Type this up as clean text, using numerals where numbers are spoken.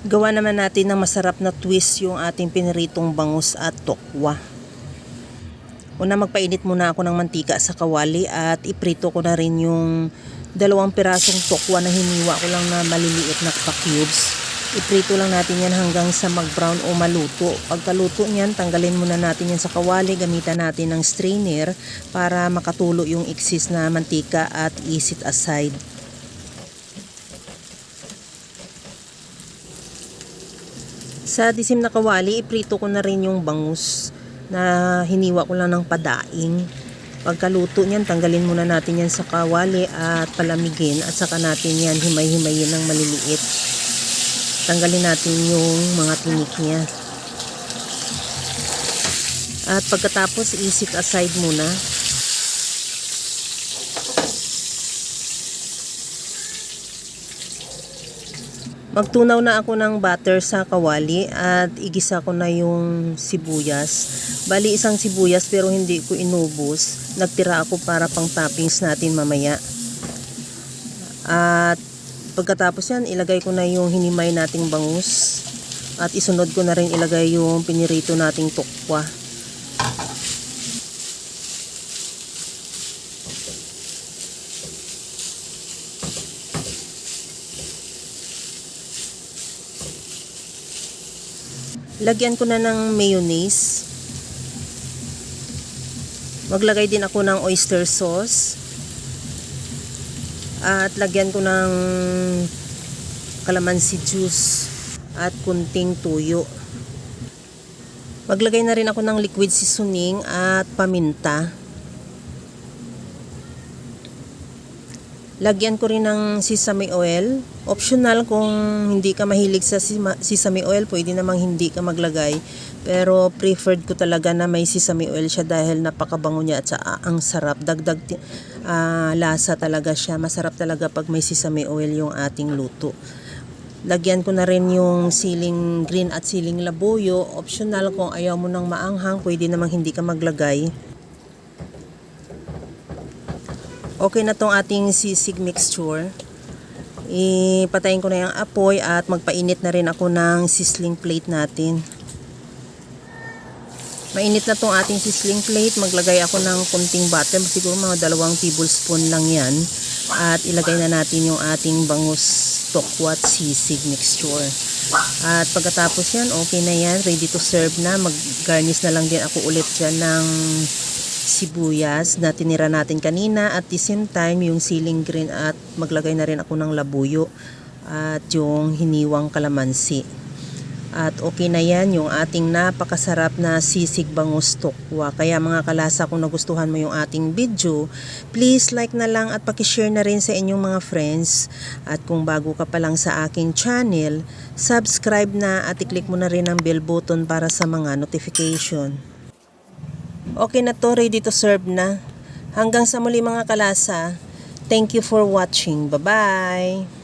Gawa naman natin ng masarap na twist yung ating piniritong bangus at tokwa. Una, magpainit muna ako ng mantika sa kawali at iprito ko na rin yung 2 pirasong tokwa na hiniwa ko lang na maliliit na pa-cubes. Iprito lang natin yan hanggang sa mag-brown o maluto. Pagkaluto niyan, tanggalin muna natin yan sa kawali. Gamitan natin ng strainer para makatulo yung excess na mantika at isit aside. Sa disim na kawali, iprito ko na rin yung bangus na hiniwa ko lang ng padaing. Pagkaluto niyan, tanggalin muna natin yan sa kawali at palamigin at saka natin yan himay-himayin ng maliliit. Tanggalin natin yung mga tinik niya. At pagkatapos, isit aside muna. Magtunaw na ako ng butter sa kawali at igisa ko na yung sibuyas. Bali, isang sibuyas pero hindi ko inubos. Nagtira ako para pang toppings natin mamaya. At pagkatapos yan, ilagay ko na yung hinimay nating bangus. At isunod ko na rin ilagay yung pinirito nating tokwa. Lagyan ko na ng mayonnaise. Maglagay din ako ng oyster sauce. At lagyan ko ng calamansi juice at kunting tuyo. Maglagay na rin ako ng liquid seasoning at paminta. Lagyan ko rin ng sesame oil. Optional kung hindi ka mahilig sa sesame oil, pwede namang hindi ka maglagay. Pero preferred ko talaga na may sesame oil siya dahil napakabango niya at ang sarap. Dagdag lasa talaga siya. Masarap talaga pag may sesame oil yung ating luto. Lagyan ko na rin yung siling green at siling labuyo. Optional kung ayaw mo ng maanghang, pwede namang hindi ka maglagay. Okay na tong ating sisig mixture. Ipatayin ko na yung apoy at magpainit na rin ako ng sizzling plate natin. Mainit na tong ating sizzling plate. Maglagay ako ng kunting butter. Siguro mga 2 tablespoon lang yan. At ilagay na natin yung ating bangus tokwa at sisig mixture. At pagkatapos yan, okay na yan. Ready to serve na. Mag-garnish na lang din ako ulit dyan ng sibuyas na tinira natin kanina at the same time yung siling green at maglagay na rin ako ng labuyo at yung hiniwang kalamansi. At okay na yan yung ating napakasarap na sisig bangus tokwa. Kaya mga kalasa, kung nagustuhan mo yung ating video, please like na lang at pakishare na rin sa inyong mga friends. At kung bago ka pa lang sa aking channel, subscribe na at i-click mo na rin ang bell button para sa mga notification. Okay na to, ready to serve na. Hanggang sa muli mga kalasa. Thank you for watching. Bye-bye!